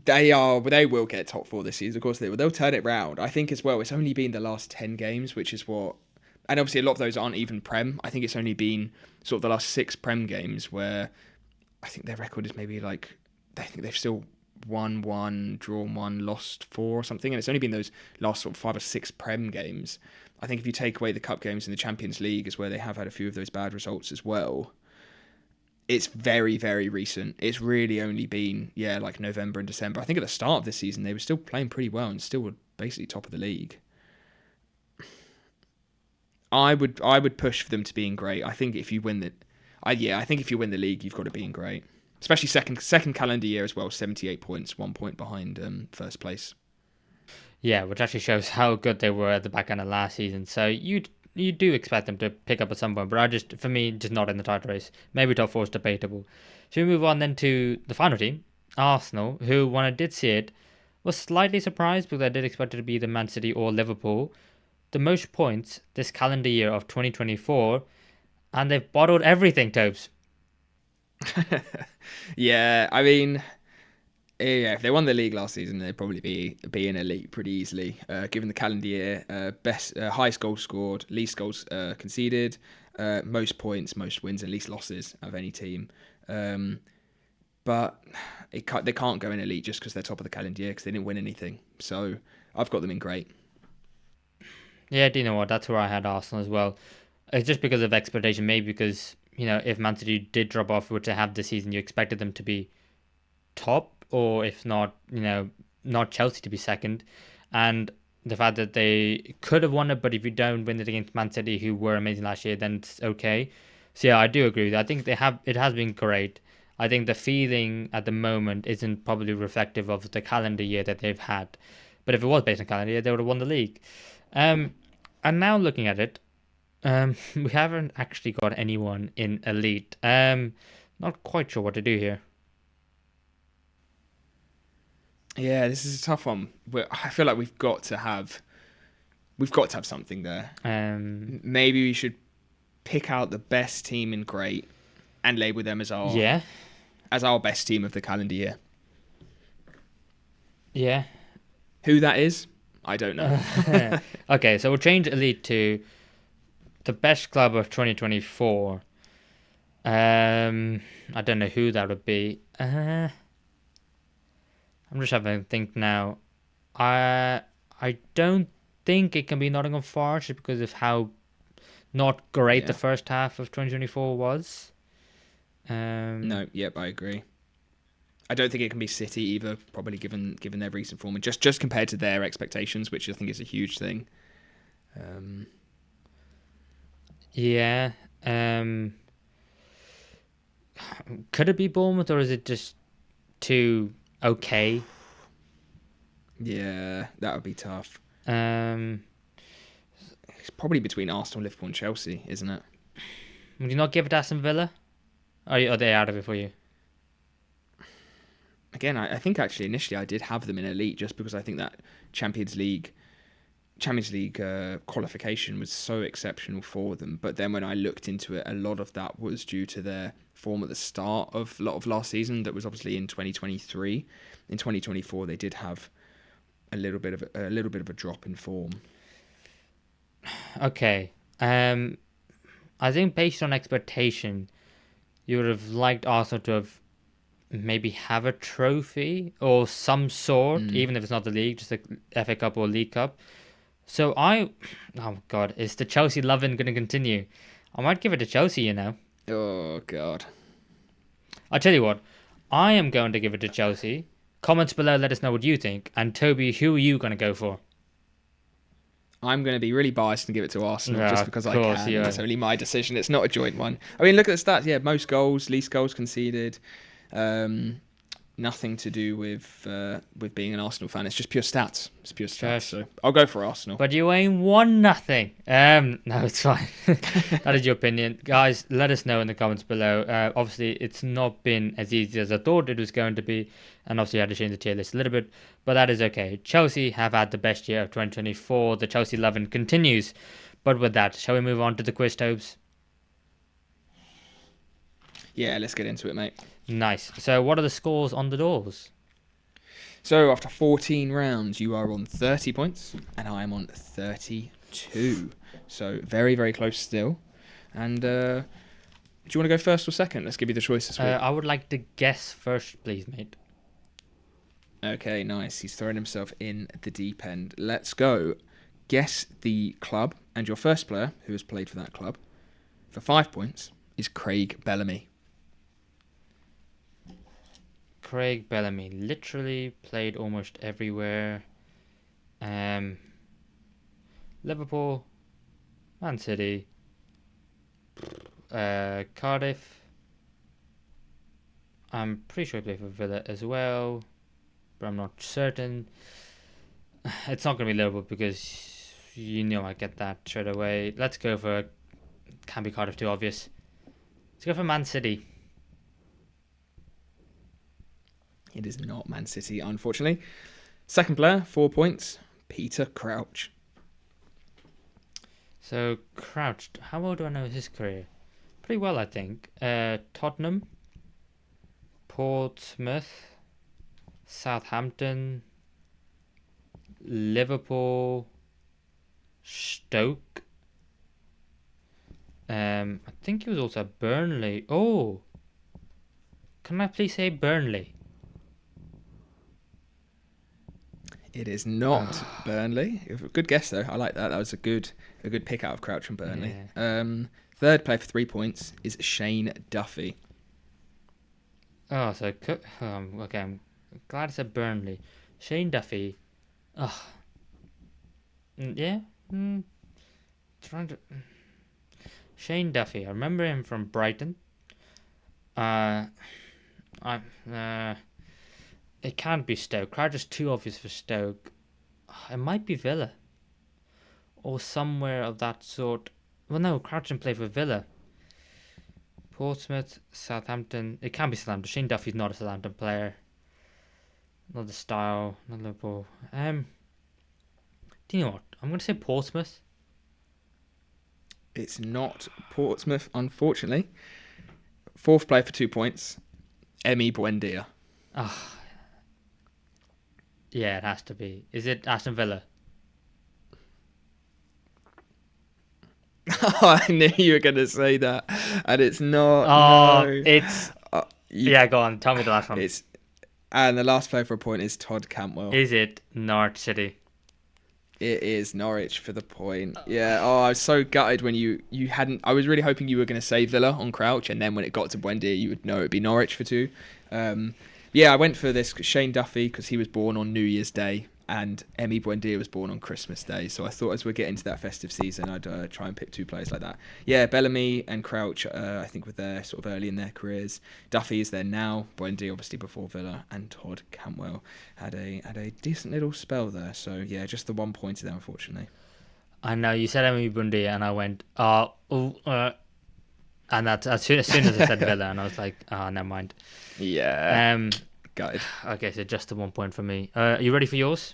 Speaker 2: They are. They will get top four this season. Of course, they will. They'll turn it round. I think as well. It's only been the last 10 games, which is what. And obviously, a lot of those aren't even Prem. I think it's only been sort of the last 6 Prem games where I think their record is maybe like, I think they've still won one, drawn one, lost four or something, and it's only been those last sort of 5 or 6 Prem games. I think if you take away the cup games in the Champions League, is where they have had a few of those bad results as well. It's very, very recent. It's really only been, like November and December. I think at the start of this season, they were still playing pretty well and still were basically top of the league. I would push for them to being great. I think if you win I think if you win the league, you've got to be in great. Especially second calendar year as well, 78 points, 1 point behind first place.
Speaker 1: Yeah, which actually shows how good they were at the back end of last season. So you do expect them to pick up at some point, but for me, just not in the title race. Maybe top 4 is debatable. Should we move on then to the final team, Arsenal, who, when I did see it, was slightly surprised because I did expect it to be the Man City or Liverpool. The most points this calendar year of 2024, and they've bottled everything, Tobes.
Speaker 2: Yeah, I mean, if they won the league last season, they'd probably be in elite pretty easily. Given the calendar year, highest goals scored, least goals conceded, most points, most wins, and least losses of any team. But they can't go in elite just because they're top of the calendar year because they didn't win anything. So I've got them in great.
Speaker 1: Yeah, do you know what? That's where I had Arsenal as well. It's just because of expectation, maybe because, if Man City did drop off, which they have this season, you expected them to be top, or if not, not Chelsea to be second. And the fact that they could have won it, but if you don't win it against Man City, who were amazing last year, then it's okay. So yeah, I do agree with that. I think it has been great. I think the feeling at the moment isn't probably reflective of the calendar year that they've had. But if it was based on calendar year, they would have won the league. And now looking at it, we haven't actually got anyone in elite. Not quite sure what to do here.
Speaker 2: Yeah, this is a tough one. I feel like we've got to have something there. Maybe we should pick out the best team in great and label them as our best team of the calendar year.
Speaker 1: Yeah.
Speaker 2: Who that is, I don't know.
Speaker 1: Okay, so we'll change elite to the best club of 2024. I don't know who that would be. I'm just having a think now. I don't think it can be Nottingham Forest because of how not great the first half of 2024 was.
Speaker 2: No, yep, I agree. I don't think it can be City either, probably given their recent form and just compared to their expectations, which I think is a huge thing.
Speaker 1: Yeah. Could it be Bournemouth, or is it just too okay?
Speaker 2: Yeah, that would be tough.
Speaker 1: It's
Speaker 2: probably between Arsenal, Liverpool, and Chelsea, isn't it?
Speaker 1: Would you not give it to Aston Villa? Or are they out of it for you?
Speaker 2: Again, I think actually initially I did have them in elite just because I think that Champions League qualification was so exceptional for them. But then when I looked into it, a lot of that was due to their form at the start of a lot of last season. That was obviously in 2023. In 2024, they did have a little bit of a drop in form.
Speaker 1: Okay. I think based on expectation, you would have liked Arsenal to have maybe have a trophy or some sort, even if it's not the league, just a FA Cup or League Cup. So oh God, is the Chelsea loving going to continue? I might give it to Chelsea,
Speaker 2: Oh God.
Speaker 1: I'll tell you what, I am going to give it to Chelsea. Comments below, let us know what you think. And Toby, who are you going to go for?
Speaker 2: I'm going to be really biased and give it to Arsenal just because I can.
Speaker 1: Yeah.
Speaker 2: It's only my decision. It's not a joint one. I mean, look at the stats. Yeah, most goals, least goals conceded. Nothing to do with being an Arsenal fan. It's just pure stats. It's pure stats. So I'll go for Arsenal.
Speaker 1: But you ain't won nothing. No, it's fine. That is your opinion, guys. Let us know in the comments below. Obviously, it's not been as easy as I thought it was going to be, and obviously I had to change the tier list a little bit, but that is okay. Chelsea have had the best year of 2024. The Chelsea loving continues. But with that, shall we move on to the quiz, Tobes?
Speaker 2: Yeah, let's get into it, mate.
Speaker 1: Nice. So what are the scores on the doors?
Speaker 2: So after 14 rounds, you are on 30 points, and I am on 32. So very, very close still. And you want to go first or second? Let's give you the choice this week.
Speaker 1: I would like to guess first, please, mate.
Speaker 2: Okay, nice. He's thrown himself in the deep end. Let's go. Guess the club, and your first player who has played for that club for 5 points is Craig Bellamy.
Speaker 1: Craig Bellamy literally played almost everywhere. Liverpool, Man City, Cardiff. I'm pretty sure he played for Villa as well, but I'm not certain. It's not going to be Liverpool because I get that straight away. Let's go for... Can't be Cardiff, too obvious. Let's go for Man City.
Speaker 2: It is not Man City, unfortunately. Second player, 4 points, Peter Crouch.
Speaker 1: So, Crouch, how well do I know his career? Pretty well, I think. Tottenham, Portsmouth, Southampton, Liverpool, Stoke. I think he was also at Burnley. Oh, can I please say Burnley?
Speaker 2: It is not Burnley. Good guess though. I like that. That was a good pick out of Crouch and Burnley.
Speaker 1: Yeah.
Speaker 2: Third player for 3 points is Shane Duffy.
Speaker 1: Oh, so okay. I'm glad I said Burnley. Shane Duffy. Oh, yeah. Trying to. Shane Duffy. I remember him from Brighton. It can't be Stoke. Crouch is too obvious for Stoke. It might be Villa. Or somewhere of that sort. Well, no, Crouch didn't play for Villa. Portsmouth, Southampton. It can't be Southampton. Shane Duffy's not a Southampton player. Not the style. Not Liverpool. Do you know what? I'm going to say Portsmouth.
Speaker 2: It's not Portsmouth, unfortunately. Fourth player for 2 points, Emi Buendia.
Speaker 1: Oh, yeah, it has to be. Is it Aston Villa?
Speaker 2: I knew you were going to say that, and it's not.
Speaker 1: Oh,
Speaker 2: no.
Speaker 1: it's... yeah, go on. Tell me the last one.
Speaker 2: And the last player for a point is Todd Cantwell.
Speaker 1: Is it Norwich City?
Speaker 2: It is Norwich for the point. Yeah. Oh, I was so gutted when you hadn't. I was really hoping you were going to say Villa on Crouch, and then when it got to Buendia, you would know it'd be Norwich for 2. Yeah, I went for this Shane Duffy because he was born on New Year's Day, and Emi Buendia was born on Christmas Day. So I thought as we're getting to that festive season, I'd try and pick 2 players like that. Yeah, Bellamy and Crouch, I think were there sort of early in their careers. Duffy is there now. Buendia obviously before Villa, and Todd Cantwell had a decent little spell there. So yeah, just the 1 point there, unfortunately.
Speaker 1: I know you said Emi Buendia, and I went, and that's as soon as I said Villa, and I was like, never mind.
Speaker 2: Yeah. Gutted.
Speaker 1: Okay, so just the 1 point for me. Are you ready for yours?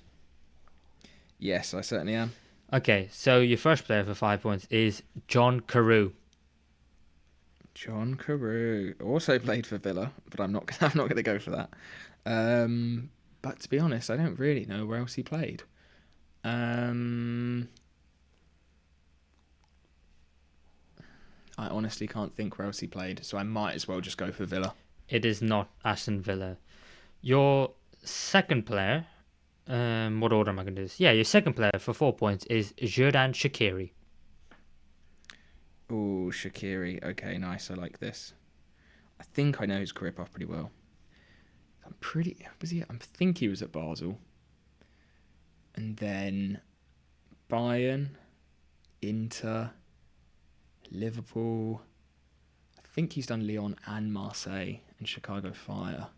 Speaker 2: Yes, I certainly am.
Speaker 1: Okay, so your first player for 5 points is John Carew.
Speaker 2: John Carew also played for Villa, but I'm not going to go for that. But to be honest, I don't really know where else he played. I honestly can't think where else he played, so I might as well just go for Villa.
Speaker 1: It is not Aston Villa. Your second player, what order am I going to do this? Yeah, your second player for 4 points is Xherdan Shaqiri.
Speaker 2: Oh, Shaqiri. Okay, nice. I like this. I think I know his career path pretty well. I think he was at Basel. And then Bayern, Inter, Liverpool. I think he's done Lyon and Marseille and Chicago Fire.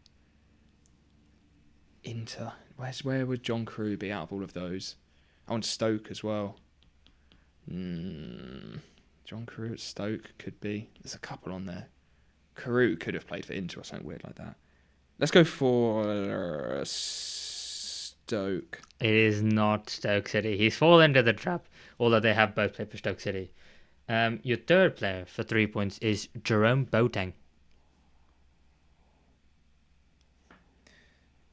Speaker 2: Inter. Where would John Carew be out of all of those? I want Stoke as well. John Carew at Stoke could be. There's a couple on there. Carew could have played for Inter or something weird like that. Let's go for Stoke.
Speaker 1: It is not Stoke City. He's fallen into the trap, although they have both played for Stoke City. Your third player for 3 points is Jerome Boateng.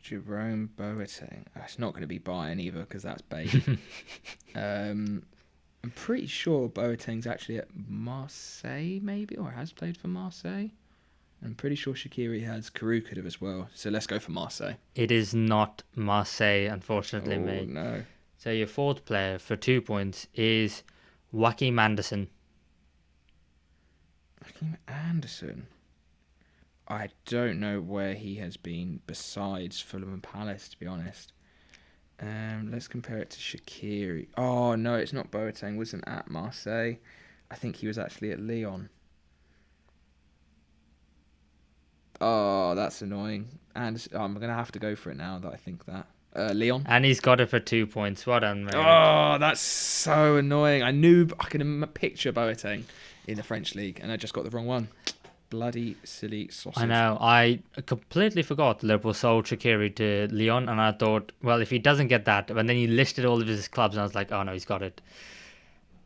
Speaker 2: Jerome Boateng. It's not going to be Bayern either because that's bait. I'm pretty sure Boateng's actually at Marseille, maybe, or has played for Marseille. I'm pretty sure Shaqiri has. Carew could have as well. So let's go for Marseille.
Speaker 1: It is not Marseille, unfortunately,
Speaker 2: Oh,
Speaker 1: mate.
Speaker 2: no.
Speaker 1: So your fourth player for 2 points is Joachim Anderson.
Speaker 2: Joachim Anderson. I don't know where he has been besides Fulham and Palace, to be honest. Let's compare it to Shaqiri. Oh, no, it's not Boateng. Wasn't at Marseille. I think he was actually at Lyon. Oh, that's annoying. And I'm going to have to go for it now that I think that. Lyon.
Speaker 1: And he's got it for 2 points. Well done, mate.
Speaker 2: Oh, that's so annoying. I knew I can picture Boateng in the French league, and I just got the wrong one. Bloody silly sausage.
Speaker 1: I know. I completely forgot Liverpool sold Shaqiri to Lyon, and I thought, well, if he doesn't get that, and then he listed all of his clubs, and I was like, oh no, he's got it.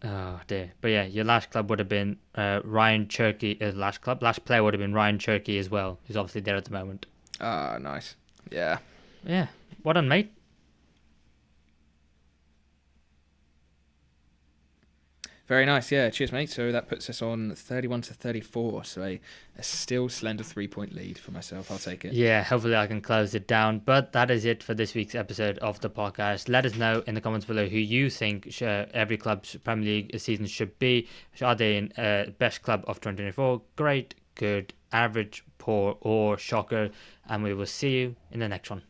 Speaker 1: Oh dear. But yeah, your last club would have been Ryan Cherky. Last player would have been Ryan Cherky as well, who's obviously there at the moment.
Speaker 2: Ah, nice. Yeah.
Speaker 1: Yeah. Well done, mate.
Speaker 2: Very nice, yeah. Cheers, mate. So that puts us on 31 to 34. So a still slender 3-point lead for myself. I'll take it.
Speaker 1: Yeah, hopefully I can close it down. But that is it for this week's episode of the podcast. Let us know in the comments below who you think every club's Premier League season should be. Are they in best club of 2024? Great, good, average, poor, or shocker? And we will see you in the next one.